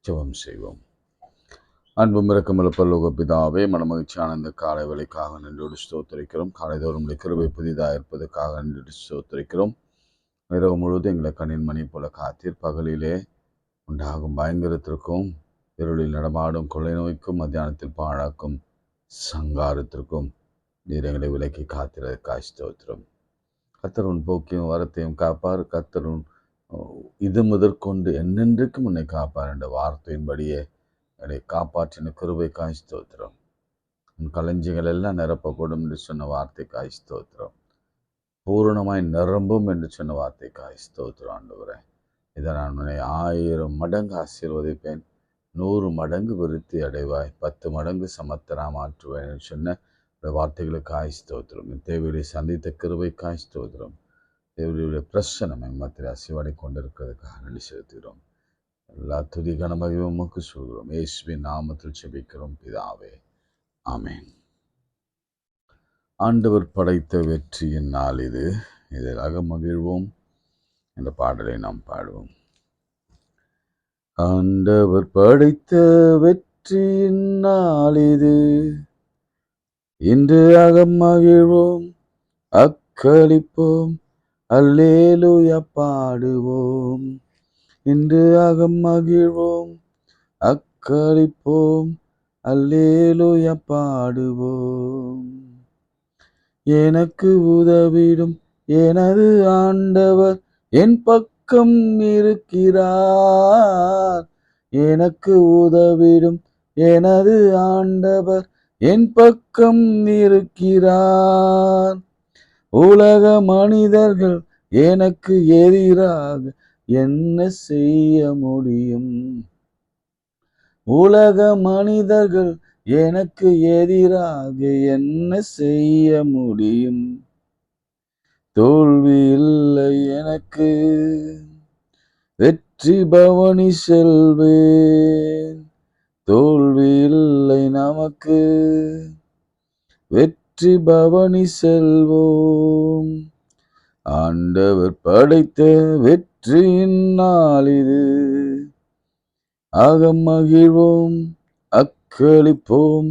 ஜெபம் செய்வோம். அன்பும் இரக்கமுள்ள பரலோக பிதாவே, மனமகிழ்ச்சியான இந்த காலை வேளைக்காக நன்றியோடு ஸ்தோத்திரிக்கிறோம். காலைதோறும் கிருபை புதிதாக இருப்பதற்காக நன்றி ஸ்தோத்திரிக்கிறோம். இரவு முழுவதும் எங்களை கண்ணின் மணி போல காத்தீர். பகலிலே உண்டாகும் பயங்கரத்திற்கும், இருளில் நடமாடும் கொள்ளை நோய்க்கும், மத்தியானத்தில் பாழாக்கும் சங்காரத்திற்கும் நீர் எங்களை விலக்கி காத்திரதற்காக ஸ்தோத்திரம். கர்த்தர் போக்கியும் வரத்தையும் காப்பார். கர்த்தர் இது முதற்கொண்டு என்னென்றைக்கும் உன்னை காப்பார் என்ற வார்த்தையின்படியே என்னை காப்பாற்றின கிருபைக்காய் ஸ்தோத்திரம். உன் களஞ்சியங்கள் எல்லாம் நிரப்பப்படும் என்று சொன்ன வார்த்தைக்காய் ஸ்தோத்திரம். பூரணமாய் நிரம்பும் என்று சொன்ன வார்த்தைக்காய் ஸ்தோத்திரம். ஆண்டவரே, இதை நான் உன்னை 1000 மடங்கு ஆசீர்வதிப்பேன், 100 மடங்கு விருத்தி அடைவாய், 10 மடங்கு சமத்தனா மாற்றுவேன் என்று சொன்ன வார்த்தைகளுக்காய் ஸ்தோத்திரம். என் தேவையை சந்தித்த கிருபைக்காய் ஸ்தோத்திரம். தேவனுடைய பிரசனம் மத்தியில் அசைவாடி கொண்டிருக்கிறதுக்காக நன்றி செலுத்துகிறோம். எல்லா துதி கனமகிமையும் உமக்கு சொல்கிறோம். இயேசுவின் நாமத்தில் ஜெபிக்கிறோம் பிதாவே, ஆமென். ஆண்டவர் படைத்த வெற்றியின் நாள் இது, இதில் மகிழ்வோம் என்ற பாடலை நாம் பாடுவோம். ஆண்டவர் படைத்த வெற்றியின் நாள் இது, இன்று மகிழ்வோம், அக்களிப்போம், அல்லேலூயா பாடுவோம். இன்று மகிழ்வோம், அக்களிப்போம், அல்லேலூயா பாடுவோம். எனக்கு உதவிடும் எனது ஆண்டவர் என் பக்கம் இருக்கிறார். எனக்கு உதவிடும் எனது ஆண்டவர் என் பக்கம் இருக்கிறார். உலக மனிதர்கள் எனக்கு எதிராக என்ன செய்ய முடியும்? உலக மனிதர்கள் எனக்கு எதிராக என்ன செய்ய முடியும்? தோல்வி இல்லை எனக்கு, வெற்றி பவனி செல்வேன். தோல்வி இல்லை நமக்கு, வெற்றி பவனி செல்வோம். ஆண்டவர் படைத்த வெற்றியின் நாள் இது, மகிழ்வோம், அக்களிப்போம்,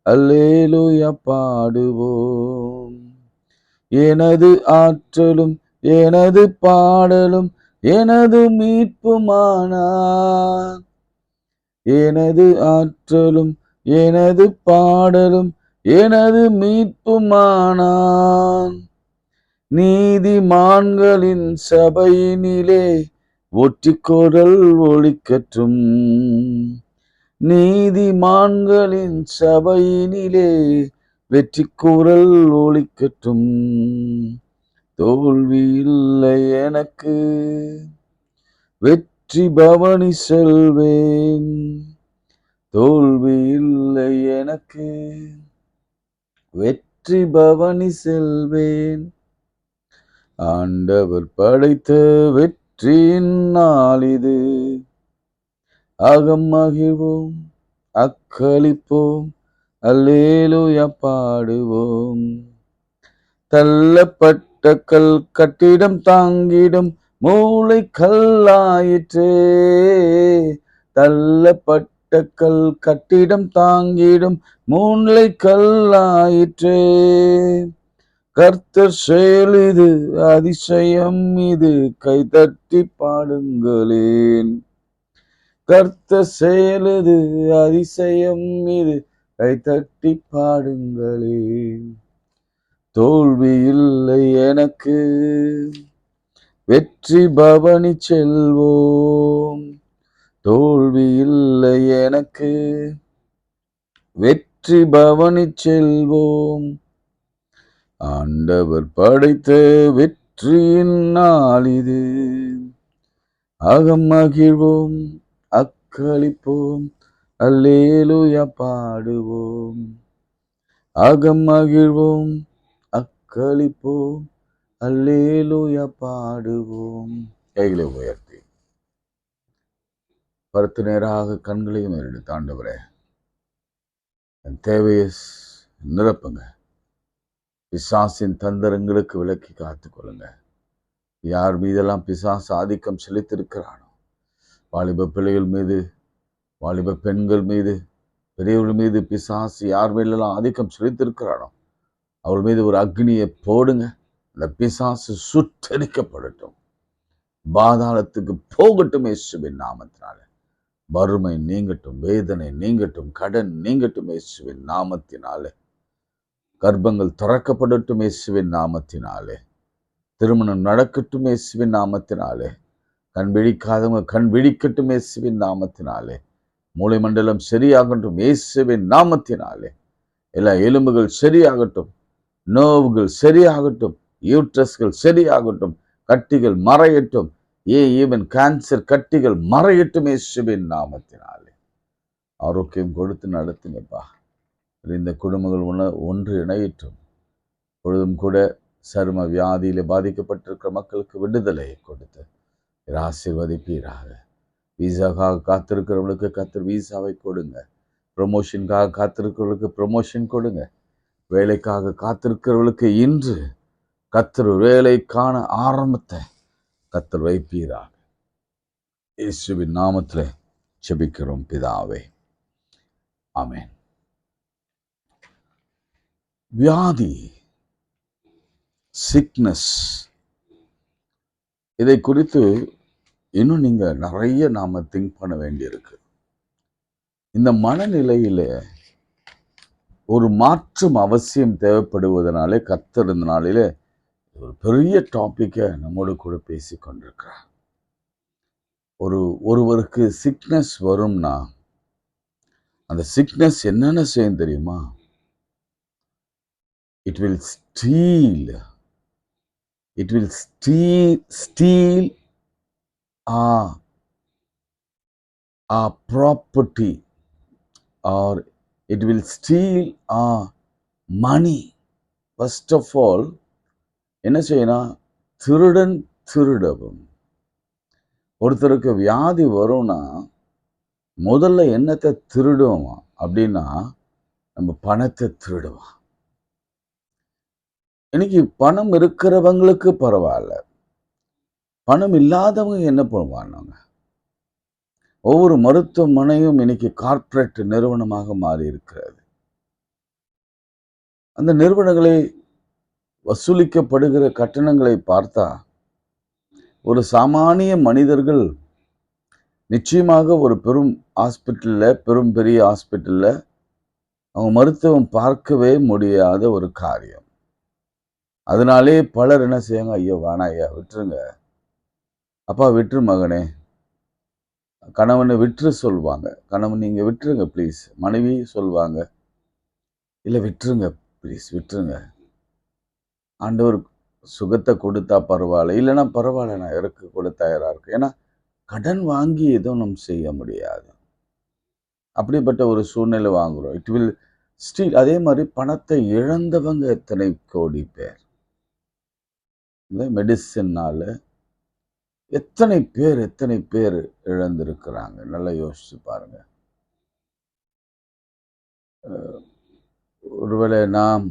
அல்லேலூயா பாடுவோம். எனது ஆற்றலும் எனது பாடலும் எனது மீட்புமானார். எனது ஆற்றலும் எனது பாடலும் எனது மீட்புமானான். நீதிமான்களின் சபையினிலே ஒற்றிக்கோடல் ஒலிக்கட்டும். நீதிமான்களின் சபையினிலே வெற்றி குரல் ஒலிக்கட்டும். தோல்வி இல்லை எனக்கு, வெற்றி பவனி செல்வேன். தோல்வி இல்லை எனக்கு, வெற்றி பவனி செல்வேன். ஆண்டவர் படைத்த வெற்றியின் நாள் இது, மகிழ்வோம், அக்களிப்போம், அல்லேலூயா பாடுவோம். தள்ளப்பட்ட கல் கட்டிடம் தாங்கிடும் மூளை கல்லாயிற்றே. தள்ளப்பட்ட கல் கட்டிடம் தாங்கிடும் மூளை கல்லாயிற்றே. கர்த்தர் செயல் இது அதிசயம் இது, கைதட்டி பாடுங்களேன். கர்த்தர் செயல் இது அதிசயம் இது, கைதட்டி பாடுங்களேன். தோல்வி இல்லை எனக்கு, வெற்றி பவனி செல்வோம். தோல்வி இல்லை எனக்கு, வெற்றி பவனி செல்வோம். ஆண்டவர் படைத்த வெற்றியின் நாள் இது, மகிழ்வோம், அக்களிப்போம், அல்லேலூயா பாடுவோம். மகிழ்வோம், அக்களிப்போம், அல்லேலூயா பாடுவோம். கைகளை உயர்த்தி பருத்து நேராக கண்களையும் எடுத்து, ஆண்டவரே என் தேவையை நிரப்புங்க. பிசாசின் தந்திரங்களுக்கு விலக்கி காத்துக்கொள்ளுங்க. யார் மீதெல்லாம் பிசாசு ஆதிக்கம் செலுத்திருக்கிறானோ, வாலிப பிள்ளைகள் மீது, வாலிப பெண்கள் மீது, பெரியவர்கள் மீது பிசாசு யார் மேலெல்லாம் ஆதிக்கம் செலுத்திருக்கிறானோ அவள் மீது ஒரு அக்னியை போடுங்க. அந்த பிசாசு சுட்டரிக்கப்படட்டும், பாதாளத்துக்கு போகட்டும் இயேசுவின் நாமத்தினால. வறுமை நீங்கட்டும், வேதனை நீங்கட்டும், கடன் நீங்கட்டும் இயேசுவின் நாமத்தினாலே. கர்ப்பங்கள் திறக்கப்படட்டும் இயேசுவின் நாமத்தினாலே. திருமணம் நடக்கட்டும் இயேசுவின் நாமத்தினாலே. கண் விழிக்காதவங்க கண் விழிக்கட்டும் இயேசுவின் நாமத்தினாலே. மூளை மண்டலம் சரியாகட்டும் இயேசுவின் நாமத்தினாலே. எல்லா எலும்புகள் சரியாகட்டும், நோவுகள் சரியாகட்டும், யூட்ரஸ்கள் சரியாகட்டும், கட்டிகள் மறையட்டும், ஈவன் கேன்சர் கட்டிகள் மறையட்டும் இயேசுவின் நாமத்தினாலே. ஆரோக்கியம் கொடுத்து நடத்துங்கப்பா. இந்த குடும்பங்கள் ஒன்று இணையட்டும். பொழுதும் கூட சரும வியாதியில பாதிக்கப்பட்டிருக்கிற மக்களுக்கு விடுதலையை கொடுத்து ஆசீர்வதிப்பீராக. வீசாக்காக காத்திருக்கிறவர்களுக்கு கர்த்தர் வீசாவை கொடுங்க. ப்ரொமோஷனுக்காக காத்திருக்கிறவர்களுக்கு ப்ரொமோஷன் கொடுங்க. வேலைக்காக காத்திருக்கிறவர்களுக்கு இன்று கர்த்தர் வேலைக்கான ஆரம்பத்தை கர்த்தர் வைப்பீராக. இயேசுவின் நாமத்திலே ஜெபிக்கிறோம் பிதாவே, ஆமென். வியாதி, சிக்னஸ், இதை குறித்து இன்னும் நீங்க நிறைய நாம திங்க் பண்ண வேண்டியிருக்கு. இந்த மனநிலையில ஒரு மாற்றம் அவசியம் தேவைப்படுவதனாலே கர்த்தர் இந்த நாளிலே ஒரு பெரிய டாபிக்கை நம்மோடு கூட பேசி கொண்டிருக்கிறார். ஒருவருக்கு சிக்னஸ் வரும்னா அந்த சிக்னஸ் என்னென்ன செய்யும் தெரியுமா? It will steel our property, or it will steal our money. First of all, என்ன செய்யணும்? திருடன் திருடவும். ஒருத்தருக்கு வியாதி வரும்னா முதல்ல என்னத்தை திருடுவான் அப்படின்னா நம்ம பணத்தை திருடுவான். இன்னைக்கு பணம் இருக்கிறவங்களுக்கு பரவாயில்ல, பணம் இல்லாதவங்க என்ன பண்ணுவாங்க? ஒவ்வொரு மருத்துவமனையும் இன்னைக்கு கார்ப்பரேட் நிறுவனமாக மாறி இருக்கிறது. அந்த நிறுவனங்களை வசூலிக்கப்படுகிற கட்டணங்களை பார்த்தா ஒரு சாமானிய மனிதர்கள் நிச்சயமாக ஒரு பெரிய ஹாஸ்பிட்டல்ல அவங்க மருத்துவம் பார்க்கவே முடியாத ஒரு காரியம். அதனாலே பலர் என்ன செய்யாங்க? ஐயோ வேணா ஐயா, விட்டுருங்க அப்பா, விட்டுரு மகனே. கணவனை விட்டுரு சொல்லுவாங்க. கணவன் நீங்க விட்டுருங்க ப்ளீஸ். மனைவி சொல்லுவாங்க, இல்லை விட்டுருங்க ப்ளீஸ், விட்டுருங்க. ஆண்டவர் சுகத்தை கொடுத்தா பரவாயில்ல, இல்லைன்னா பரவாயில்ல, நான் இறக்க கூட தயாரா இருக்கு. ஏன்னா கடன் வாங்கி எதுவும் நம்ம செய்ய முடியாது. அப்படிப்பட்ட ஒரு சூழ்நிலை வாங்குறோம். It will steel. அதே மாதிரி பணத்தை இழந்தவங்க எத்தனை கோடி பேர் இந்த மெடிசின்னால எத்தனை பேர் இழந்திருக்கிறாங்க. நல்லா யோசிச்சு பாருங்க. ஒருவேளை நாம்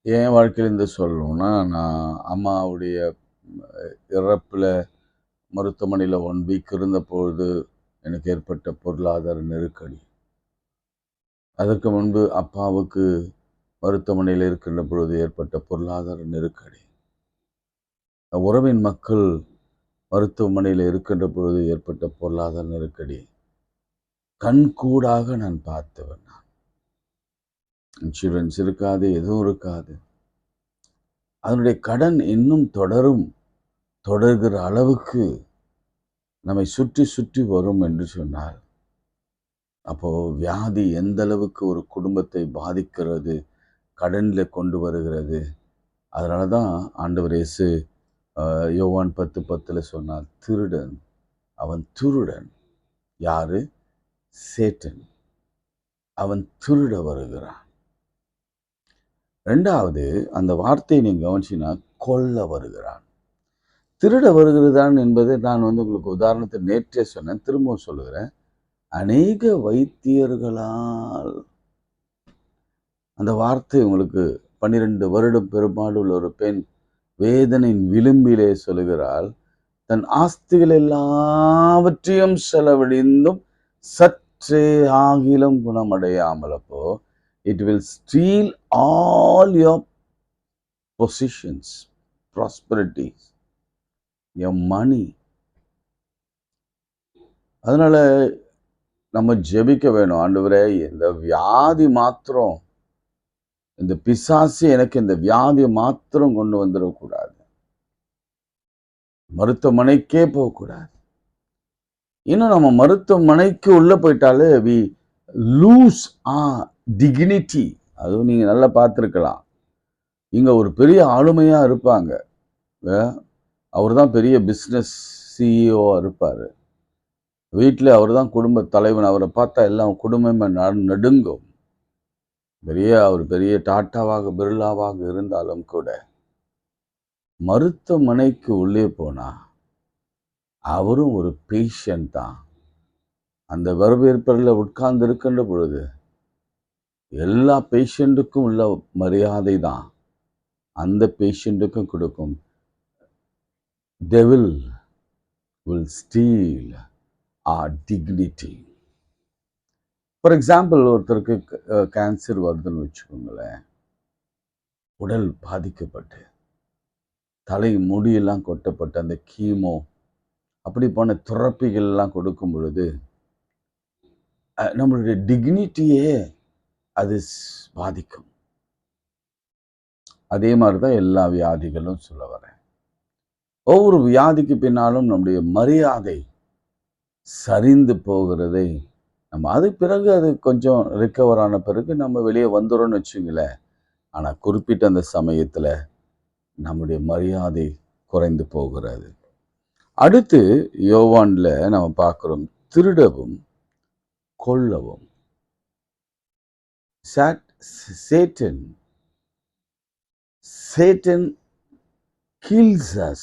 என் வாழ்க்கையிலேருந்து சொல்லணும்னா, நான் அம்மாவுடைய இறப்பில் மருத்துவமனையில் 1 வீக் இருந்தபொழுது எனக்கு ஏற்பட்ட பொருளாதார நெருக்கடி. அதற்கு முன்பு அப்பாவுக்கு மருத்துவமனையில் இருக்கின்ற பொழுது ஏற்பட்ட பொருளாதார நெருக்கடி. உறவின் மக்கள் மருத்துவமனையில் இருக்கின்ற பொழுது ஏற்பட்ட பொருளாதார நெருக்கடி கண்கூடாக நான் பார்த்தவன். இன்சூரன்ஸ் இருக்காது, எதுவும் இருக்காது. அதனுடைய கடன் இன்னும் தொடர்கிற அளவுக்கு நம்மை சுற்றி சுற்றி வரும் என்று சொன்னார். அப்போ வியாதி எந்த அளவுக்கு ஒரு குடும்பத்தை பாதிக்கிறது, கடனில் கொண்டு வருகிறது. அதனால தான் ஆண்டவர் இயேசு யோவான் 10:10 சொன்னார், திருடன் அவன் துருடன். யாரு? சேட்டன். அவன் திருட வருகிறான். 2வது அந்த வார்த்தையை நீங்க கவனிச்சீங்கன்னா, கொல்ல வருகிறான். திருட வருகிறதான் என்பதை நான் உங்களுக்கு உதாரணத்தை நேற்றே சொன்னேன், திரும்பவும் சொல்லுகிறேன். அநேக வைத்தியர்களால் அந்த வார்த்தை உங்களுக்கு 12 வருடம் பெரும்பாடு உள்ள ஒரு பெண் வேதனையின் விளிம்பிலே சொல்லுகிறாள், தன் ஆஸ்திகள் எல்லாவற்றையும் செலவழிந்தும் சற்றே ஆகிலும் குணமடையாமல், அப்போ it will steal all your possessions, prosperities, your money. அதனால நம்ம ஜெபிக்க வேணும், ஆண்டவரே இந்த வியாதி மாத்திரம், இந்த பிசாசு எனக்கு இந்த வியாதியை மாத்திரம் கொண்டு வந்துடக்கூடாது, மருத்துவமனைக்கே போகக்கூடாது. இன்னும் நம்ம மருத்துவமனைக்கு உள்ள போயிட்டாலே we lose our dignity. அதுவும் நீங்க நல்லா பார்த்துருக்கலாம், இங்க ஒரு பெரிய ஆளுமையா இருப்பாங்க, அவர் தான் பெரிய பிஸ்னஸ் சிஇஓ இருப்பாரு, வீட்டில் அவர் தான் குடும்ப தலைவன், அவரை பார்த்தா எல்லாம் குடும்பமே நடுங்கும். அவர் பெரிய டாட்டாவாக பிர்லாவாக இருந்தாலும் கூட மருத்துவமனைக்கு உள்ளே போனா அவரும் ஒரு பேஷண்ட் தான். அந்த வரவேற்பறையில் உட்கார்ந்து இருக்கின்ற பொழுது எல்லா பேஷண்ட்டுக்கும் உள்ள மரியாதை தான் அந்த பேஷண்ட்டுக்கும் கொடுக்கும். Devil will steal our dignity. For example, ஒருத்தருக்கு கேன்சர் வருதுன்னு வச்சுக்கோங்களேன், உடல் பாதிக்கப்பட்டு தலை முடியெல்லாம் கொட்டப்பட்டு அந்த கீமோ அப்படி போன தெரப்பிகள் எல்லாம் கொடுக்கும் பொழுது நம்மளுடைய டிக்னிட்டியே அது பாதிக்கும். அதே மாதிரிதான் எல்லா வியாதிகளும் சொல்ல வரேன். ஒவ்வொரு வியாதிக்கு பின்னாலும் நம்முடைய மரியாதை சரிந்து போகிறதை நம்ம அதுக்கு பிறகு அது கொஞ்சம் ரிக்கவர் ஆன பிறகு நம்ம வெளியே வந்துடும்னு வச்சுங்களேன். ஆனால் குறிப்பிட்ட அந்த சமயத்தில் நம்முடைய மரியாதை குறைந்து போகிறது. அடுத்து யோவான்ல நம்ம பார்க்கிறோம், திருடவும் கொல்லவும். Satan kills us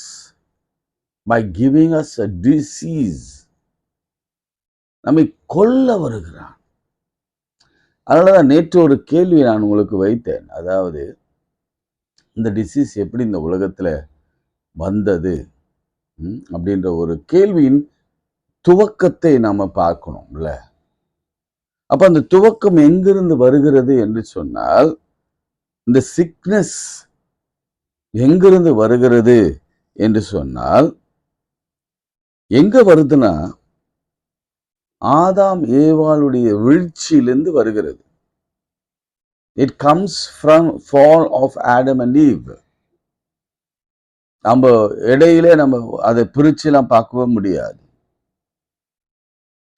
by giving us a disease. நம்மை கொல்ல வருகிறான். அதனாலதான் நேற்று ஒரு கேள்வி நான் உங்களுக்கு வைத்தேன், அதாவது இந்த டிசீஸ் எப்படி இந்த உலகத்துல வந்தது அப்படின்ற ஒரு கேள்வியின் துவக்கத்தை நாம பார்க்கணும்ல. அப்ப அந்த துவக்கம் எங்கிருந்து வருகிறது என்று சொன்னால், இந்த சிக்னஸ் எங்கிருந்து வருகிறது என்று சொன்னால், எங்க வருதுன்னா ஆதாம் ஏவாளுடைய வீழ்ச்சியிலிருந்து வருகிறது. It comes from fall of Adam and Eve. நம்ம இடையிலே நம்ம அதை பிரிச்சுலாம் பார்க்கவே முடியாது.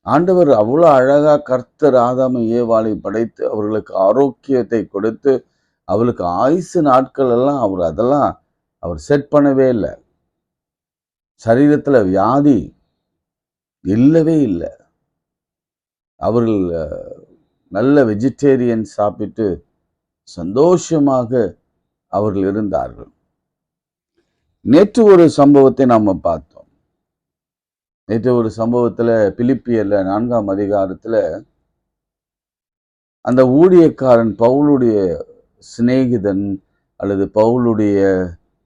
ஆண்டவர் அவ்வளவு அழகா கர்த்தர் ஆதாம் ஏவாளை படைத்து அவர்களுக்கு ஆரோக்கியத்தை கொடுத்து அவளுக்கு ஆயுசு நாட்கள் எல்லாம் அவர் செட் பண்ணவே இல்லை. சரீரத்துல வியாதி இல்லவே இல்லை. அவர்கள் நல்ல வெஜிடேரியன் சாப்பிட்டு சந்தோஷமாக அவர்கள் இருந்தார்கள். நேற்று ஒரு சம்பவத்தை நாம பார்த்தோம். நேற்று ஒரு சம்பவத்துல பிலிப்பியர்ல 4ஆம் அதிகாரத்துல அந்த ஊழியக்காரன் பவுலுடைய சிநேகிதன் அல்லது பவுலுடைய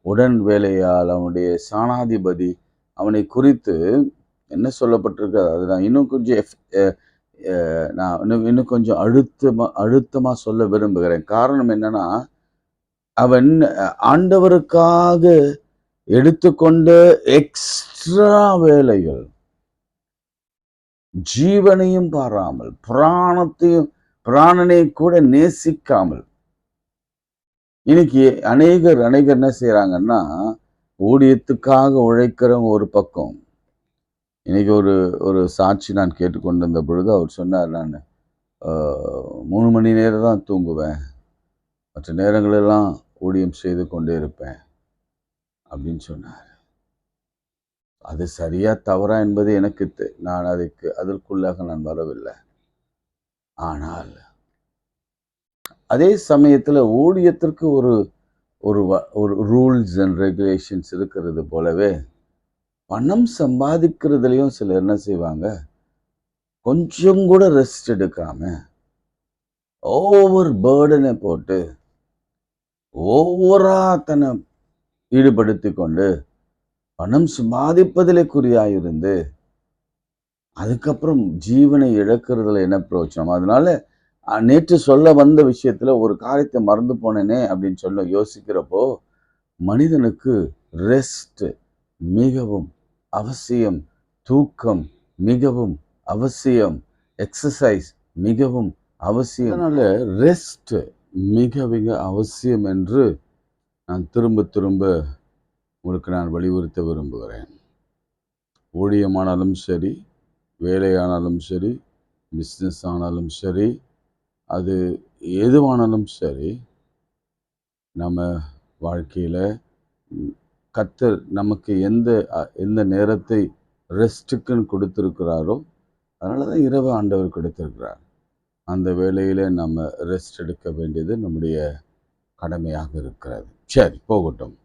உடன் வேலையால் அவனுடைய சாணாதிபதி அவனை குறித்து என்ன சொல்லப்பட்டிருக்கு, அது நான் இன்னும் கொஞ்சம் அழுத்தமா சொல்ல விரும்புகிறேன். காரணம் என்னன்னா, அவன் ஆண்டவருக்காக எடுத்துக்கொண்ட எக்ஸ்ட்ரா வேலைகள், ஜீவனையும் பாராமல் பிராணனை கூட நேசிக்காமல், இன்னைக்கு அநேகர் என்ன செய்யறாங்கன்னா, ஊழியத்துக்காக உழைக்கிறவங்க ஒரு பக்கம். இன்னைக்கு ஒரு சாட்சி நான் கேட்டுக்கொண்டிருந்த பொழுது அவர் சொன்னார், நான் 3 மணி நேரம் தான் தூங்குவேன், மற்ற நேரங்களெல்லாம் ஊழியம் செய்து கொண்டே இருப்பேன் அப்படின்னு சொன்னார். அது சரியா தவறா என்பது எனக்கு நான் அதற்குள்ளாக நான் வரவில்லை. ஆனால் அதே சமயத்துல ஊழியத்திற்கு ஒரு ரூல்ஸ் அண்ட் ரெகுலேஷன்ஸ் இருக்கிறது போலவே பணம் சம்பாதிக்கிறதுலையும் சிலர் என்ன செய்வாங்க, கொஞ்சம் கூட ரெஸ்ட் எடுக்காம ஓவர் பேர்டனை போட்டு ஓவரா தன்னை ஈடுபடுத்தி கொண்டு பணம் சம்பாதிப்பதிலே குறியாயிருந்து அதுக்கப்புறம் ஜீவனை இழக்கிறதுல என்ன பிரயோஜனம்? அதனால நேற்று சொல்ல வந்த விஷயத்துல ஒரு காரியத்தை மறந்து போனேனே அப்படின்னு சொல்ல யோசிக்கிறப்போ, மனிதனுக்கு ரெஸ்ட் மிகவும் அவசியம். தூக்கம் மிகவும் அவசியம். எக்ஸசைஸ் மிகவும் அவசியம். அதனால ரெஸ்ட் மிக மிக அவசியம் என்று நான் திரும்ப திரும்ப உங்களுக்கு நான் வலியுறுத்த விரும்புகிறேன். ஊழியமானாலும் சரி, வேலையானாலும் சரி, பிஸ்னஸ் ஆனாலும் சரி, அது எதுவானாலும் சரி, நம்ம வாழ்க்கையில் கர்த்தர் நமக்கு எந்த நேரத்தை ரெஸ்ட்டுக்குன்னு கொடுத்துருக்கிறாரோ, அதனால தான் இரவு ஆண்டவர் கொடுத்திருக்கிறார். அந்த வேளையில் நம்ம ரெஸ்ட் எடுக்க வேண்டியது நம்முடைய கடமையாக இருக்கிறது. சரி, போகட்டும்.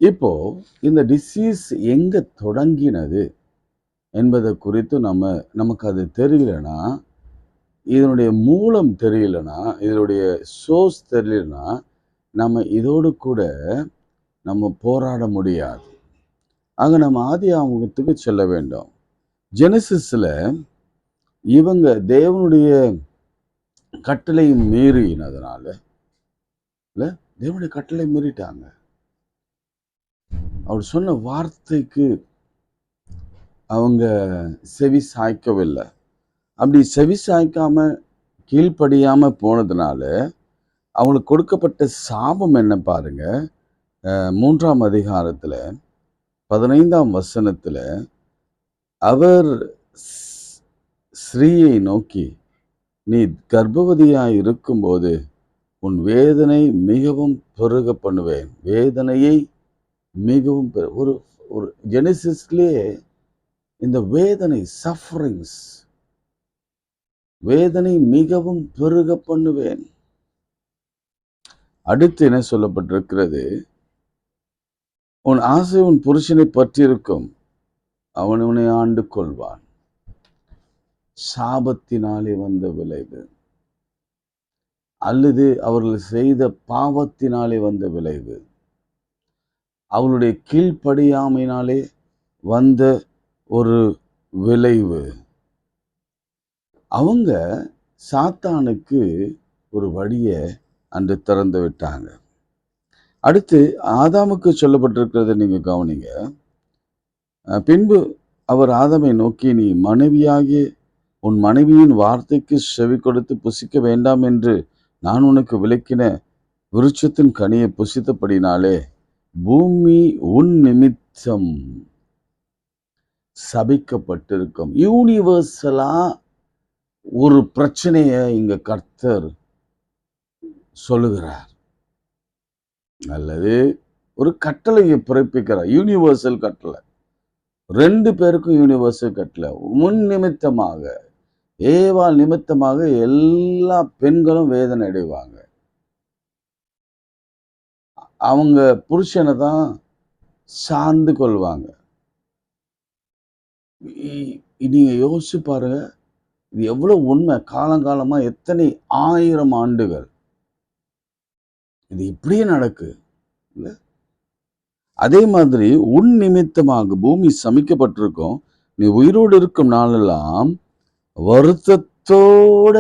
இப்போ இந்த டிசீஸ் எங்கே தொடங்கினது என்பதை குறித்து நமக்கு அது தெரியலனா, இதனுடைய மூலம் தெரியலனா, இதனுடைய சோர்ஸ் தெரியலனா, நம்ம இதோடு கூட நம்ம போராட முடியாது. ஆக நம்ம ஆதியாகமத்துக்கு செல்ல வேண்டும். ஜெனசிஸ்ல இவங்க தேவனுடைய கட்டளை மீறினதுனால, தேவனுடைய கட்டளை மீறிட்டாங்க. அவர் சொன்ன வார்த்தைக்கு அவங்க செவி சாய்க்கவில்லை. அப்படி செவி சாய்க்காம கீழ்ப்படியாம போனதுனால அவங்களுக்கு கொடுக்கப்பட்ட சாபம் என்ன பாருங்க. 3ஆம் அதிகாரத்துல 15ஆம் வசனத்துல அவர் ஸ்ரீயை நோக்கி, நீ கர்ப்பவதியாய் இருக்கும்போது உன் வேதனை மிகவும் பெருக பண்ணுவேன். வேதனையை மிகவும் ஒரு ஒரு ஜெனசிஸ்லேயே இந்த வேதனை, சஃபரிங்ஸ், வேதனை மிகவும் பெருக பண்ணுவேன். அடுத்து என்ன சொல்லப்பட்டிருக்கிறது? உன் ஆசை உன் புருஷனை பற்றி இருக்கும், அவன் உன்னை ஆண்டு கொள்வான். சாபத்தினாலே வந்த விளைவு அல்லது அவர்கள் செய்த பாவத்தினாலே வந்த விளைவு, அவளுடைய கீழ்ப்படியாமையினாலே வந்த ஒரு விளைவு. அவங்க சாத்தானுக்கு ஒரு வழியை அன்று திறந்து விட்டாங்க. அடுத்து ஆதாமுக்கு சொல்லப்பட்டிருக்கிறத நீங்க கவனிங்க. பின்பு அவர் ஆதாமை நோக்கி, நீ மனைவியாகிய உன் மனைவியின் வார்த்தைக்கு செவி கொடுத்து புசிக்க வேண்டாம் என்று நான் உனக்கு விளக்கின விருட்சத்தின் கனியை புசித்தபடினாலே பூமி உன் நிமித்தம் சபிக்கப்பட்டிருக்கும். யூனிவர்சலா ஒரு பிரச்சனைய இங்க கர்த்தர் சொல்லுகிறார், அல்லது ஒரு கட்டளையை பிறப்பிக்கிறார். யூனிவர்சல் கட்டளை, 2 பேருக்கும் யூனிவர்சல் கட்டளை. முன் நிமித்தமாக, ஏவாள் நிமித்தமாக எல்லா பெண்களும் வேதனை அடைவாங்க. அவங்க புருஷனை தான் சார்ந்து கொள்வாங்க. நீங்க யோசிச்சு பாருங்க, இது எவ்வளவு உண்மை. காலங்காலமா எத்தனை 1000 ஆண்டுகள் இது இப்படியே நடக்கு. அதே மாதிரி உன் நிமித்தமாக பூமி சமிக்கப்பட்டிருக்கும். நீ உயிரோடு இருக்கும் நாளெல்லாம் வருத்தத்தோட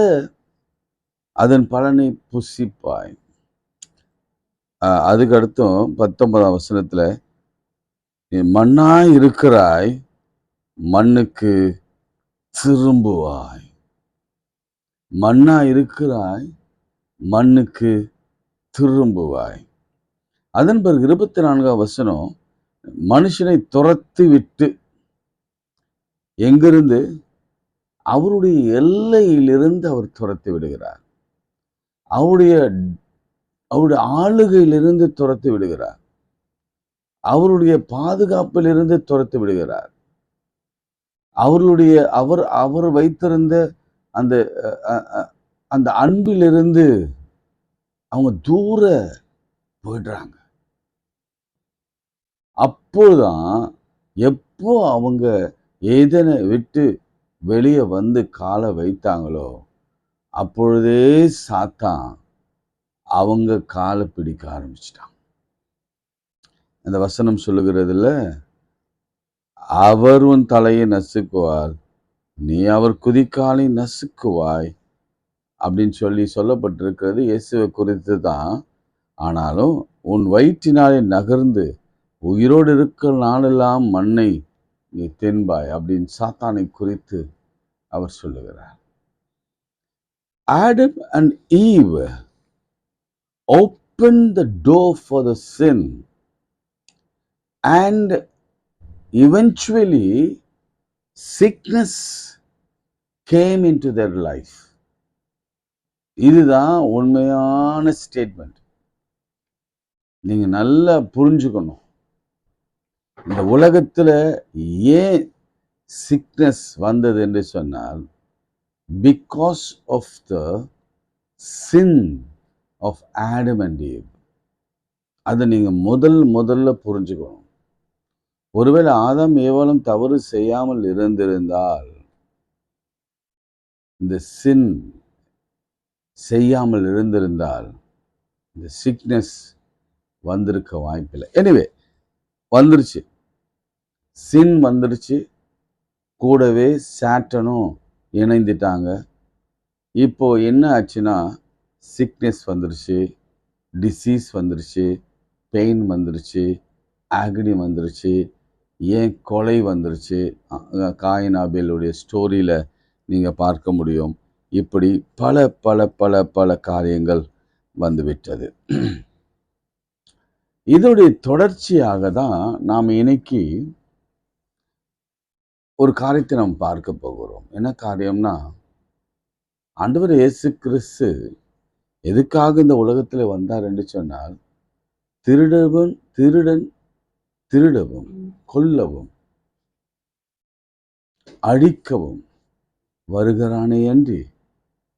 அதன் பலனை புசிப்பாய். அதுக்கு அடுத்தும் 19ஆம் வசனத்துல, நீ மண்ணாய் இருக்கிறாய், மண்ணுக்கு திரும்புவாய். மண்ணா இருக்கிறாய், மண்ணுக்கு திரும்புவாய். அதன் பிறகு 24ஆம் வசனம், மனுஷனை துரத்தி விட்டு எங்கிருந்து? அவருடைய எல்லையிலிருந்து அவர் துரத்தி விடுகிறார். அவருடைய ஆளுகையிலிருந்து துரத்தி விடுகிறார். அவருடைய பாதுகாப்பிலிருந்து துரத்தி விடுகிறார். அவர் வைத்திருந்த அந்த அன்பிலிருந்து அவங்க தூர போயிடுறாங்க. அப்போதான் எப்போ அவங்க ஏதேனை விட்டு வெளியே வந்து காலை வைத்தாங்களோ அப்பொழுதே சாத்தான் அவங்க காலை பிடிக்க ஆரம்பிச்சிட்டான். அந்த வசனம் சொல்லுகிறதுல, அவர் உன் தலையை நசுக்குவார், நீ அவர் குதிகாலை நசுக்குவாய் அப்படின்னு சொல்லப்பட்டிருக்கிறது இயேசுவை குறித்து தான். ஆனாலும் உன் வயிற்றினாலே நகர்ந்து உயிரோடு இருக்கிற நாளெல்லாம் மண்ணை நீ தின்பாய் அப்படின்னு சாத்தானை குறித்து அவர் சொல்லுகிறார். Adam and Eve opened the door for the sin, and eventually sickness came into their life. இதுதான் உண்மையான ஸ்டேட்மெண்ட். நீங்க நல்லா புரிஞ்சுக்கணும். இந்த உலகத்துல ஏன் சிக்னஸ் வந்தது என்று சொன்னால், because of the sin of Adam and Eve. அதை நீங்க முதல்ல புரிஞ்சுக்கணும். ஒருவேளை ஆதாம் ஏவாளும் தவறு செய்யாமல் இருந்திருந்தால், இந்த சின் செய்யாமல் இருந்திருந்தால், இந்த சிக்னஸ் வந்திருக்க வாய்ப்பில்லை. எனிவே வந்துருச்சு, சின் வந்துருச்சு, கூடவே சாட்டனும் இணைந்துட்டாங்க. இப்போ என்ன ஆச்சுன்னா, சிக்னஸ் வந்துருச்சு, டிசீஸ் வந்துருச்சு, பெயின் வந்துருச்சு, ஆக்னி வந்துருச்சு, ஏன் கொலை வந்துருச்சு. காயின் ஆபேலுடைய ஸ்டோரியில நீங்க பார்க்க முடியும். இப்படி பல பல பல பல காரியங்கள் வந்துவிட்டது. இதோடைய தொடர்ச்சியாக தான் நாம் இன்னைக்கு ஒரு காரியத்தை நாம் பார்க்க போகிறோம். என்ன காரியம்னா, ஆண்டவர் இயேசு கிறிஸ்து எதுக்காக இந்த உலகத்தில் வந்தார் என்று சொன்னால், திருடவும் கொல்லவும் அழிக்கவும் வருகிறானே அன்றி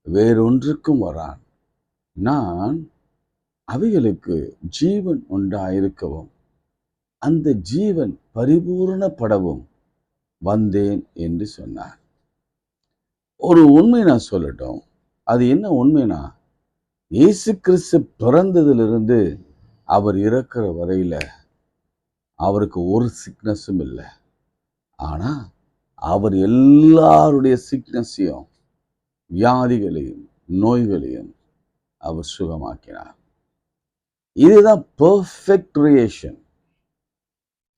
வேறொன்றுக்கும் வரான். நான் அவைகளுக்கு ஜீவன் உண்டாயிருக்கவும் அந்த ஜீவன் பரிபூரணப்படவும் வந்தேன் என்று சொன்னார். ஒரு உண்மை நான் சொல்லட்டும். அது என்ன உண்மைனா, இயேசு கிறிஸ்து பிறந்ததிலிருந்து அவர் இறக்கிற வரையில அவருக்கு ஒரு சிக்னஸும் இல்லை. ஆனா அவர் எல்லாருடைய சிக்னஸையும், வியாதிகளையும் நோய்களையும் அவர் சுகமாக்கினார். இதுதான் பெர்ஃபெக்ட் கிரியேஷன்.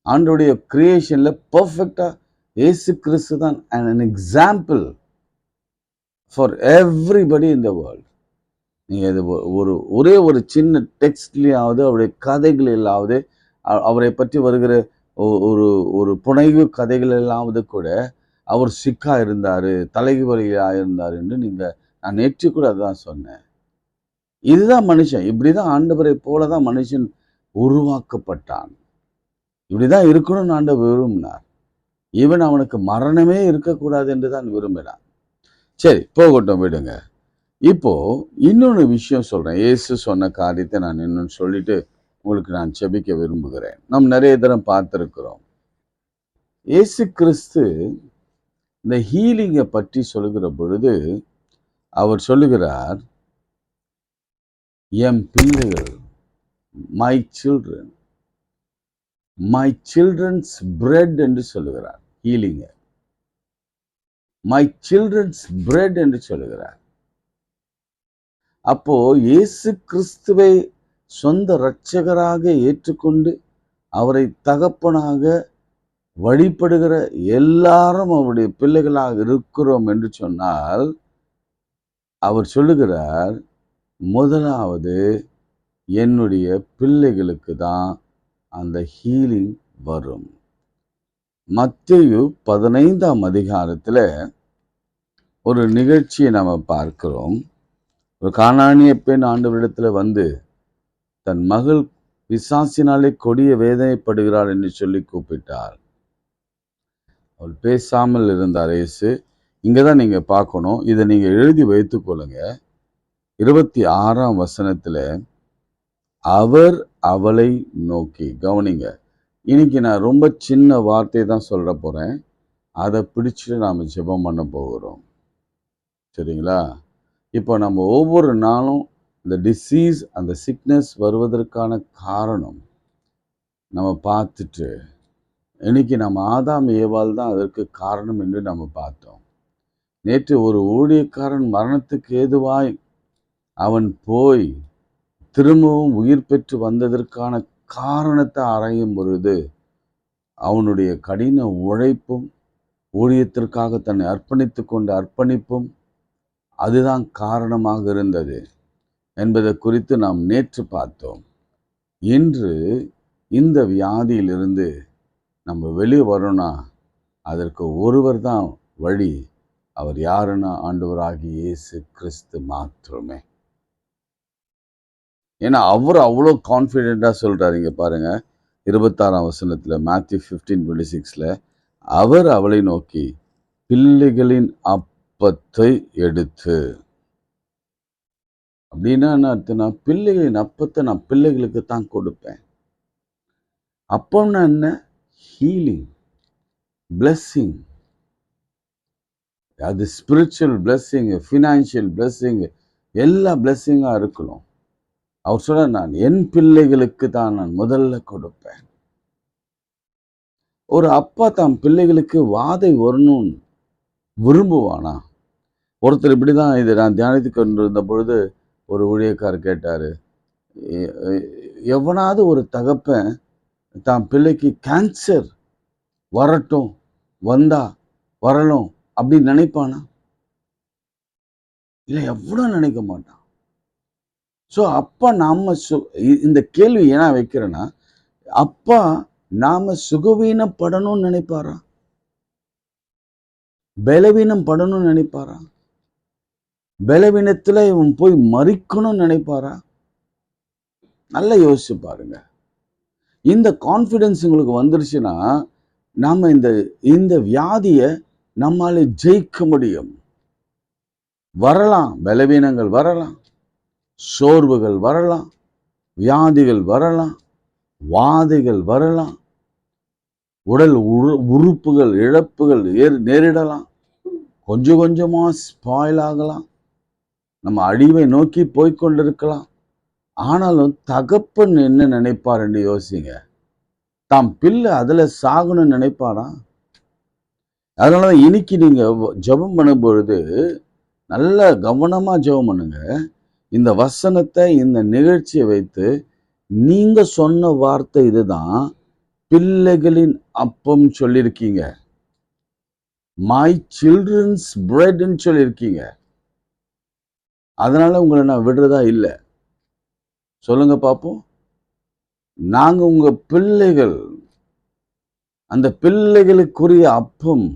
ஆண்டவருடைய கிரியேஷன்ல பெர்ஃபெக்டா இயேசு கிறிஸ்து தான் an example for everybody in the world. நீங்க இது ஒரே ஒரு சின்ன டெக்ஸ்ட்லயாவது, அவருடைய கதைகளிலாவது, அவரை பற்றி வருகிற ஒரு ஒரு புனைவு கதைகளிலாவது கூட அவர் சிக்கா இருந்தாரு, தலைவலியா இருந்தாரு என்று நான் நேற்று கூட அதான் சொன்னேன். இதுதான் மனுஷன். இப்படிதான் ஆண்டவரை போலதான் மனுஷன் உருவாக்கப்பட்டான். இப்படிதான் இருக்கணும்னு ஆண்டவர் விரும்பினார். ஈவன் அவனுக்கு மரணமே இருக்கக்கூடாது என்று தான் விரும்பினார். சரி, போகட்டும், விடுங்க. இப்போ இன்னொன்று விஷயம் சொல்றேன். இயேசு சொன்ன காரியத்தை நான் இன்னொன்று சொல்லிட்டு உங்களுக்கு நான் செபிக்க விரும்புகிறேன். நாம் நிறைய தரம் பார்த்திருக்கிறோம். இயேசு கிறிஸ்து இந்த ஹீலிங்கை பற்றி சொல்லுகிற பொழுது அவர் சொல்லுகிறார், என் பிள்ளைகள், மை சில்ட்ரன்ஸ் பிரெட் என்று சொல்லுகிறார். ஹீலிங்க மை சில்ட்ரன்ஸ் பிரெட் என்று சொல்லுகிறார். அப்போ இயேசு கிறிஸ்துவை சொந்த இரட்சகராக ஏற்றுக்கொண்டு அவரை தகப்பனாக வழிபடுகிற எல்லாரும் அவருடைய பிள்ளைகளாக இருக்கிறோம் என்று சொன்னால், அவர் சொல்லுகிறார், முதலாவது என்னுடைய பிள்ளைகளுக்கு தான் அந்த ஹீலிங் வரும். மத்தேயு 15ஆம் அதிகாரத்தில் ஒரு நிகழ்ச்சியை நாம் பார்க்கிறோம். ஒரு கானானிய பெண் ஆண்டவரிடத்தில் வந்து தன் மகள் பிசாசினாலே கொடிய வேதனைப்படுகிறாள் என்று சொல்லி கூப்பிட்டார். அவள் பேசாமல் இருந்தார். இயேசு இங்கதான் நீங்க பார்க்கணும். இதை நீங்க எழுதி வைத்துக் கொள்ளுங்க. 26ஆம் வசனத்துல அவர் அவளை நோக்கி, கவனிங்க, இன்னைக்கு நான் ரொம்ப சின்ன வார்த்தை தான் சொல்ல போறேன். அதை பிடிச்சிட்டு நாம ஜெபம் பண்ண போகிறோம். சரிங்களா? இப்போ நம்ம ஒவ்வொரு நாளும் இந்த டிசீஸ், அந்த சிக்னஸ் வருவதற்கான காரணம் நம்ம பார்த்துட்டு, இன்னைக்கு நம்ம ஆதாம் ஏவாள் தான் அதற்கு காரணம் என்று நம்ம பார்த்தோம். நேற்று ஒரு ஊழியக்காரன் மரணத்துக்கு ஏதுவாய் அவன் போய் திரும்பவும் உயிர் பெற்று வந்ததற்கான காரணத்தை ஆராயும் பொழுது, அவனுடைய கடின உழைப்பும் ஊழியத்திற்காக தன்னை அர்ப்பணித்து கொண்ட அர்ப்பணிப்பும் அதுதான் காரணமாக இருந்தது என்பதை குறித்து நாம் நேற்று பார்த்தோம். இன்று இந்த வியாதியிலிருந்து நம்ம வெளியே வரணும்னா அதற்கு ஒருவர் தான் வழி. அவர் யாருன்னா ஆண்டவராகிய இயேசு கிறிஸ்து மாத்திரமே. ஏன்னா அவர் அவ்வளோ கான்ஃபிடென்ட்டாக சொல்கிறார். இங்கே பாருங்கள் 26ஆம் வசனத்தில் மேத்யூ 15:26 அவர் அவளை நோக்கி பிள்ளைகளின் அப்பத்தை எடுத்து, அப்படின்னா என்ன அர்த்தம்னா, பிள்ளைகளின் அப்பத்தை நான் பிள்ளைகளுக்கு தான் கொடுப்பேன். அப்பம்னா என்ன? Healing, blessing. அது ஸ்பிரிச்சுவல் பிளெஸ்ஸிங், ஃபினான்ஷியல் பிளெஸ்ஸிங், எல்லா பிளெஸ்ஸிங்காக இருக்கணும். அவர் சொல்ல, நான் என் பிள்ளைகளுக்கு தான் நான் முதல்ல கொடுப்பேன். ஒரு அப்பா தான் பிள்ளைகளுக்கு வாதை வரணும்னு விரும்புவானா? ஒருத்தர் இப்படி தான், இது நான் தியானித்து கொண்டிருந்த பொழுது ஒரு ஊழியக்காரர் கேட்டார், எவனாவது ஒரு தகப்பன் தான் பிள்ளைக்கு கேன்சர் வரட்டும், வந்தா வரணும் அப்படின்னு நினைப்பானா? இல்லை, எவ்வளோ நினைக்க மாட்டான். ஸோ அப்பா நாம இந்த கேள்வி ஏன்னா வைக்கிறேன்னா, அப்பா நாம சுகவீனப்படணும்னு நினைப்பாரா? பலவீனம் படணும்னு நினைப்பாரா? பலவீனத்துல இவன் போய் மறிக்கணும்னு நினைப்பாரா? நல்லா யோசிச்சு பாருங்க. இந்த கான்ஃபிடன்ஸ் உங்களுக்கு வந்துருச்சுன்னா நாம இந்த வியாதியை நம்மால ஜெயிக்க முடியும். வரலாம், பலவீனங்கள் வரலாம், சோர்வுகள் வரலாம், வியாதிகள் வரலாம், வாதைகள் வரலாம், உடல் உறுப்புகள் இழப்புகள் நேரிடலாம், கொஞ்சம் கொஞ்சமா ஸ்பாயில் ஆகலாம், நம்ம அழிவை நோக்கி போய்கொண்டிருக்கலாம். ஆனாலும் தகப்பன் என்ன நினைப்பார் என்று யோசிங்க. தாம் பிள்ளை அதுல சாகணும்னு நினைப்பாரா? அதனாலதான் இன்னைக்கு நீங்க ஜெபம் பண்ணும் பொழுது நல்ல கவனமா ஜெபம் பண்ணுங்க. இந்த வசனத்தை, இந்த நிகழ்ச்சியை வைத்து நீங்க சொன்ன வார்த்தை இதுதான். பிள்ளைகளின் அப்பம் சொல்லியிருக்கீங்க, மை சில்ட்ரன்ஸ் பிரெட்ன்னு சொல்லியிருக்கீங்க. அதனால உங்களை நான் விடுறதா இல்லை. சொல்லுங்க பார்ப்போம். நாங்க உங்க பிள்ளைகள், அந்த பிள்ளைகளுக்குரிய அப்பம்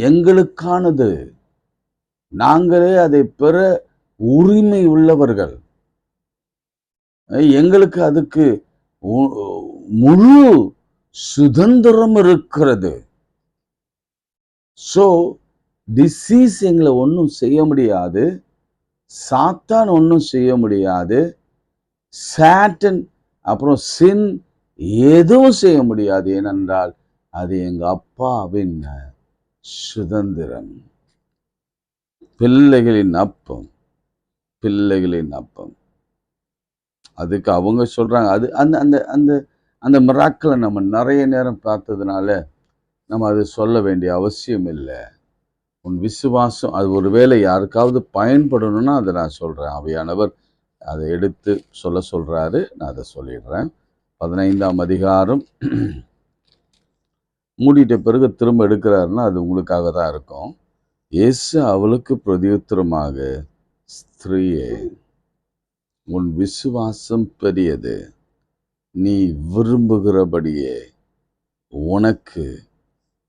எங்களுக்கானது, நாங்களே அதை பெற உரிமை உள்ளவர்கள், எங்களுக்கு அதுக்கு முழு சுதந்திரம் இருக்கிறது. ஸோ டிசீஸ் எங்களை ஒன்றும் செய்ய முடியாது, சாத்தான் ஒன்றும் செய்ய முடியாது, சாட்டன் அப்புறம் சின் எதுவும் செய்ய முடியாது. ஏனென்றால் அது எங்க அப்பாவின் சுதந்திரம். பிள்ளைகளின் அப்பம், பிள்ளைகளின் அப்பம். அதுக்கு அவங்க சொல்றாங்க. அது அந்த அந்த அந்த அந்த மிராக்களை நம்ம நிறைய நேரம் பார்த்ததுனால நம்ம அது சொல்ல வேண்டிய அவசியம் இல்லை. உன் விசுவாசம் அது ஒருவேளை யாருக்காவது பயன்படணும்னா அதை நான் சொல்றேன். ஆவியானவர் அதை எடுத்து சொல்றாரு, நான் அதை சொல்லிடுறேன். 15ஆம் அதிகாரம் மூடிட்ட பிறகு திரும்ப எடுக்கிறாருன்னா அது உங்களுக்காக தான் இருக்கும். இயேசு அவளுக்கு பிரதியுத்தரமாக, ஸ்திரீயே, உன் விசுவாசம் பெரியது, நீ விரும்புகிறபடியே உனக்கு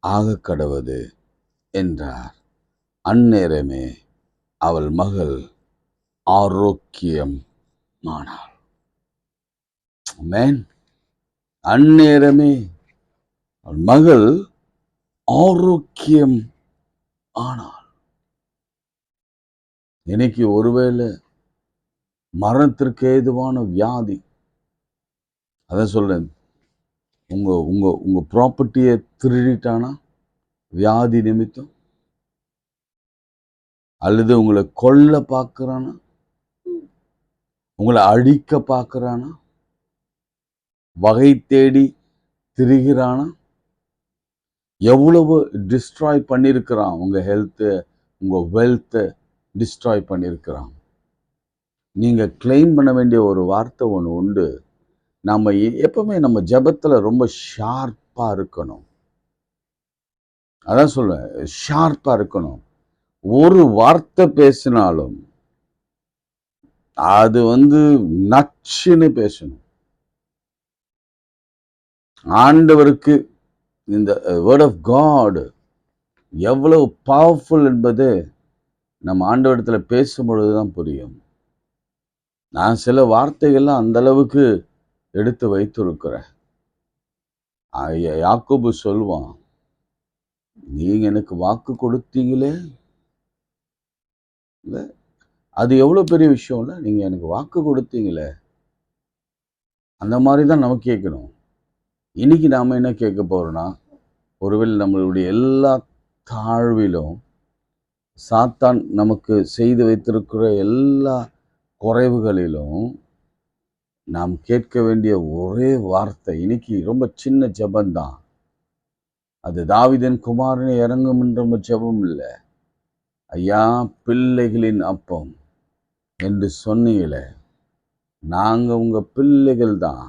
ஆக கடவது என்றார். அந்நேரமே அவள் மகள் ஆரோக்கியம் ஆனாள். ஆமென். அந்நேரமே அவள் மகள் ஆரோக்கியம் ஆனாள். இன்னைக்கு ஒருவேளை மரணத்திற்கு ஏதுவான வியாதி, அதான் சொல்றேன், உங்க உங்க உங்க ப்ராப்பர்ட்டியை திருடிட்டானா வியாதி நிமித்தம், அல்லது உங்களை கொல்ல பார்க்கறானா, உங்களை அழிக்க பார்க்கறானா, வகை தேடி திரிகிறானா? எவ்வளவு டிஸ்ட்ராய் பண்ணியிருக்கிறான். உங்க ஹெல்த்து, உங்க வெல்த்தை டிஸ்ட்ராய் பண்ணியிருக்கிறான். நீங்க கிளைம் பண்ண வேண்டிய ஒரு வார்த்தை ஒன்று உண்டு. நம்ம எப்பவுமே நம்ம ஜெபத்துல ரொம்ப ஷார்ப்பா இருக்கணும். அதான் சொல்றேன், ஷார்ப்பா இருக்கணும். ஒரு வார்த்தை பேசினாலும் அது நச்சுன்னு பேசணும். ஆண்டவருக்கு இந்த வேர்ட் ஆஃப் காட் எவ்வளவு பவர்ஃபுல் என்பது நம்ம ஆண்டவரிடத்துல பேசும் பொழுதுதான் புரியும். நான் சில வார்த்தைகள்லாம் அந்த அளவுக்கு எடுத்து வைத்திருக்கிறேன். யாக்கோபு சொல்வான், நீங்க எனக்கு வாக்கு கொடுத்தீங்களே, அது எவ்வளவு பெரிய விஷயம் இல்ல. நீங்க எனக்கு வாக்கு கொடுத்தீங்களே, அந்த மாதிரி தான் நம்ம கேட்கணும். இன்னைக்கு நாம என்ன கேட்க போறோம்னா, ஒருவேளை நம்மளுடைய எல்லா தாழ்விலும் சாத்தான் நமக்கு செய்து வைத்திருக்கிற எல்லா குறைவுகளிலும் நாம் கேட்க வேண்டிய ஒரே வார்த்தை, இன்னைக்கு ரொம்ப சின்ன ஜெபந்தான். அது தாவீதின் குமாரனை இறங்கும் என்ற ஜெபம் இல்லை. ஐயா, பிள்ளைகளின் அப்பம் என்று சொன்னீங்களே, நாங்க உங்க பிள்ளைகள் தான்.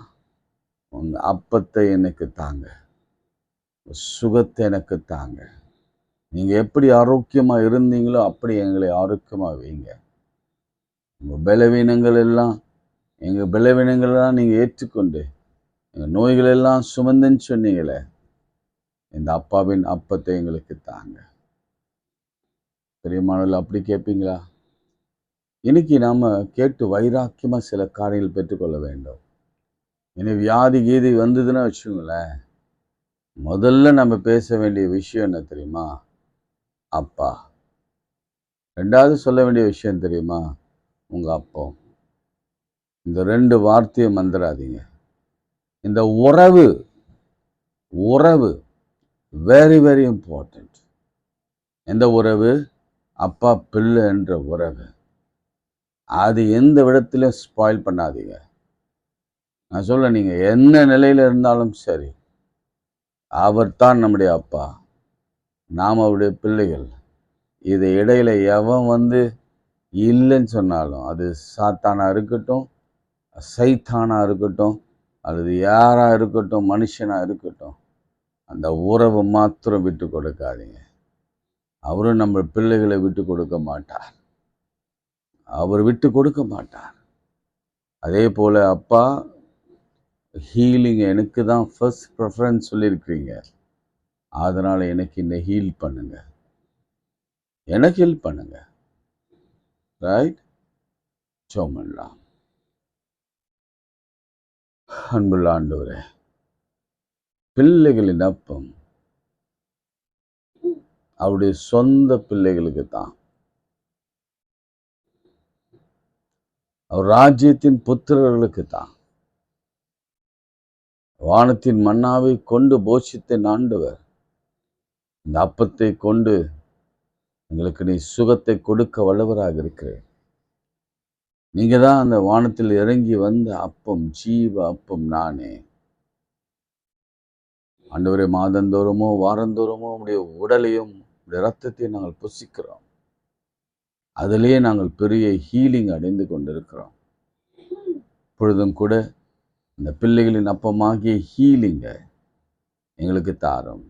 உங்க அப்பத்தை எனக்கு தாங்க, சுகத்தை எனக்கு தாங்க. நீங்க எப்படி ஆரோக்கியமா இருந்தீங்களோ அப்படி எங்களை ஆரோக்கியமா வைங்க. உங்க பலவீனங்கள் எல்லாம் நீங்க ஏற்றுக்கொண்டு எங்க நோய்கள் எல்லாம் சுமந்துன்னு சொன்னீங்களே, இந்த அப்பாவின் அப்பத்தை எங்களுக்கு தாங்க. பெரியமானவர்கள் அப்படி கேட்பீங்களா? இன்னைக்கு நாம கேட்டு வைராக்கியமா சில காரியங்கள் பெற்றுக்கொள்ள வேண்டும். இனி வியாதி கீதி வந்ததுன்னா வச்சுங்களேன், முதல்ல நம்ம பேச வேண்டிய விஷயம் என்ன தெரியுமா? அப்பா. ரெண்டாவது சொல்ல வேண்டிய விஷயம் தெரியுமா? உங்க அப்பம். இந்த 2 வார்த்தையை மறந்துடாதீங்க. இந்த உறவு வெரி வெரி இம்பார்ட்டன்ட். எந்த உறவு? அப்பா பிள்ளை என்ற உறவு. அது எந்த விதத்திலும் ஸ்பாயில் பண்ணாதீங்க. நான் சொல்ல, நீங்க என்ன நிலையில இருந்தாலும் சரி, அவர் தான் நம்முடைய அப்பா, நாம் அவருடைய பிள்ளைகள். இது இடையில எவன் இல்லைன்னு சொன்னாலும், அது சாத்தானா இருக்கட்டும், சைத்தானா இருக்கட்டும், அல்லது யாரா இருக்கட்டும், மனுஷனா இருக்கட்டும், அந்த உறவை மாத்திரம் விட்டு கொடுக்காதீங்க. அவரும் நம்ம பிள்ளைகளை விட்டு கொடுக்க மாட்டார். அவர் விட்டு கொடுக்க மாட்டார். அதே போல அப்பா, ஹீலிங் எனக்கு தான் ஃபர்ஸ்ட் ப்ரிஃபரன்ஸ் சொல்லியிருக்கிறீங்க. அதனால எனக்கு இந்த ஹீல் பண்ணுங்க, எனக்கு ஹெல்ப் பண்ணுங்க. ரைட்? ஜெபம் பண்ணலாம். அன்புள்ள ஆண்டவரே, பிள்ளைகளின் அப்பம் அவருடைய சொந்த பிள்ளைகளுக்கு தான். அவர் ராஜ்யத்தின் புத்திரர்களுக்கு தான். வானத்தின் மன்னாவை கொண்டு போஷித்த ஆண்டவர், இந்த அப்பத்தை கொண்டு எங்களுக்கு நீ சுகத்தை கொடுக்க வல்லவராக இருக்கிறேன். நீங்க தான் அந்த வானத்தில் இறங்கி வந்த அப்பம், ஜீவ அப்பம் நானே. ஆண்டவரே, மாதந்தோறுமோ வாரந்தோறுமோ உடைய உடலையும் உடைய ரத்தத்தையும் நாங்கள் புசிக்கிறோம். அதிலேயே நாங்கள் பெரிய ஹீலிங் அடைந்து கொண்டிருக்கிறோம். இப்பொழுதும் கூட இந்த பிள்ளைகளின் அப்பமாகிய ஹீலிங்க எங்களுக்கு தாரும்.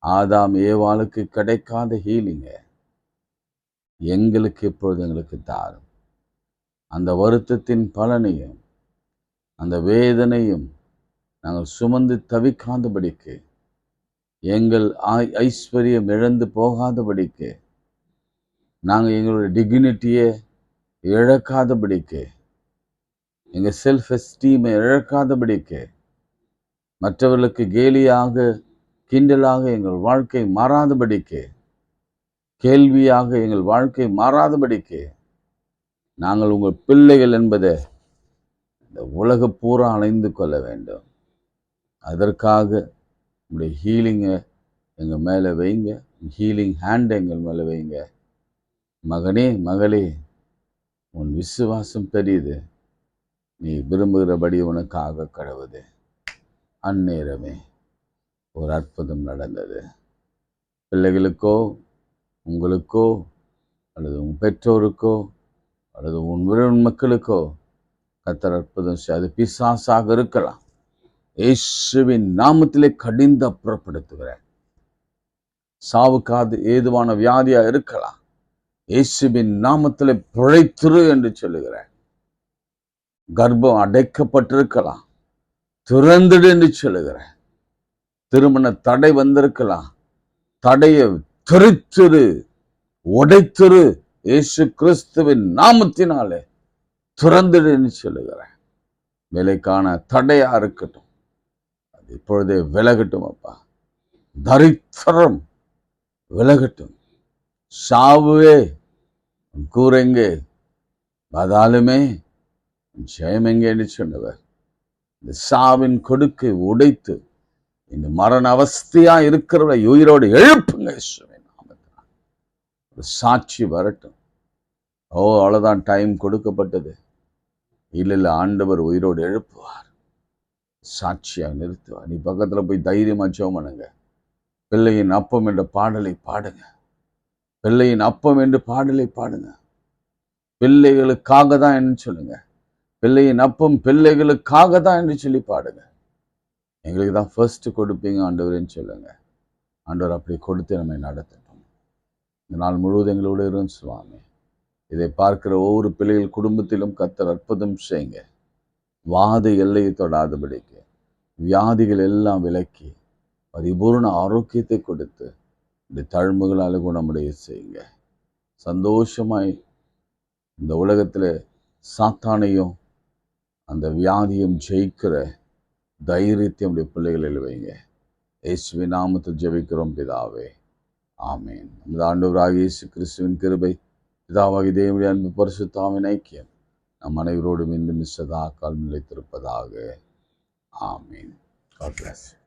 ஆதாம் ஏவாளுக்கு கிடைக்காத ஹீலிங்க எங்களுக்கு இப்பொழுது எங்களுக்கு தாரும். அந்த வருத்தத்தின் பலனையும் அந்த வேதனையும் நாங்கள் சுமந்து தவிக்காதபடிக்கு, எங்கள் ஐஸ்வர்யம் இழந்து போகாதபடிக்கு, நாங்கள் எங்களுடைய டிக்னிட்டியை இழக்காதபடிக்கு, எங்கள் செல்ஃப் எஸ்டீமை இழக்காதபடிக்கு, மற்றவர்களுக்கு கேலியாக கிண்டலாக எங்கள் வாழ்க்கை மாறாதபடிக்கு, கேள்வியாக எங்கள் வாழ்க்கை மாறாதபடிக்கு, நாங்கள் உங்கள் பிள்ளைகள் என்பதை இந்த உலக பூரா அணைந்து கொள்ள வேண்டும். அதற்காக உங்களுடைய ஹீலிங்கை எங்கள் மேலே வைங்க, ஹீலிங் ஹேண்ட் எங்கள் மேலே வைங்க. மகனே, மகளே, உன் விசுவாசம் பெரியது, நீ விரும்புகிறபடி உனக்காக கடவுது. அந்நேரமே ஒரு அற்புதம் நடந்தது. பிள்ளைகளுக்கோ, உங்களுக்கோ, அல்லது உன் பெற்றோருக்கோ, அல்லது உன் மக்களுக்கோ கர்த்தர் அற்புதம் செய்ய, அது பிசாசாக இருக்கலாம். இயேசுவின் நாமத்திலே கடிந்து அப்புறப்படுத்துகிறேன். சாவுக்காது ஏதுவான வியாதியா இருக்கலாம். இயேசுவின் நாமத்திலே பிழைத்திரு என்று சொல்லுகிறேன். கர்ப்பம் அடைக்கப்பட்டிருக்கலாம், திறந்துடு என்று சொல்லுகிறேன். திருமண தடை வந்திருக்கலாம், தடையை திரித்திரு, உடைத்திரு, இயேசு கிறிஸ்துவின் நாமத்தினாலே திறந்துடு என்று சொல்லுகிறேன். வேலைக்கான தடையா இருக்கட்டும், அது இப்பொழுதே விலகட்டும். அப்பா, தரித்திரம் விலகட்டும். சாவுவே கூரெங்கே, பாதாளமே ஜெயம் எங்கே என்று சொன்னவர் இந்த சாவின் கொடுக்கை உடைத்து இந்த மரண அவஸ்தையா இருக்கிறவரை உயிரோடு எழுப்புங்க. ஒரு சாட்சி வரட்டும். அவ்வளவுதான், டைம் கொடுக்கப்பட்டது. இல்ல, ஆண்டவர் உயிரோடு எழுப்புவார், சாட்சியாக நிறுத்துவார். நீ பக்கத்துல போய் தைரியமா ஜெபம் பண்ணுங்க. பிள்ளையின் அப்பம் என்ற பாடலை பாடுங்க. பிள்ளையின் அப்பம் என்று பாடலை பாடுங்க. பிள்ளைகளுக்காக தான் என்று சொல்லுங்க. பிள்ளையின் அப்பம் பிள்ளைகளுக்காக தான் என்று சொல்லி பாடுங்க. எங்களுக்கு தான் ஃபர்ஸ்ட் கொடுப்பீங்க ஆண்டவரேன்னு சொல்லுங்க. ஆண்டவர் அப்படி கொடுத்து நம்மை நடத்தட்டும். இந்த நாள் முழுவதும் எங்களோட இருந்து சுவாமி, இதை பார்க்கிற ஒவ்வொரு பிள்ளைகள் குடும்பத்திலும் கர்த்தர் அற்புதம் செய்யுங்க. வாத எல்லையை தொடாதபடிக்கு வியாதிகள் எல்லாம் விலக்கி பரிபூர்ண ஆரோக்கியத்தை கொடுத்து இந்த தழும்புகளால் குணமுடைய செய்யுங்க. சந்தோஷமாய் இந்த உலகத்தில் சாத்தானையும் அந்த வியாதியும் ஜெயிக்கிற தைரியத்தை நம்முடைய பிள்ளைகளில் வைங்க. இயேசுவின் நாமத்தில் ஜெபிக்கிறோம் பிதாவே, ஆமேன். நமது ஆண்டவராகிய இயேசு கிறிஸ்துவின் கிருபை, பிதாவாகிய தேவனுடைய அன்பு, பரிசுத்த ஆவியின் ஐக்கியம் நம் அனைவரோடும் இன்னும் சதா காலம் நிலைத்திருப்பதாக. ஆமேன். God bless you.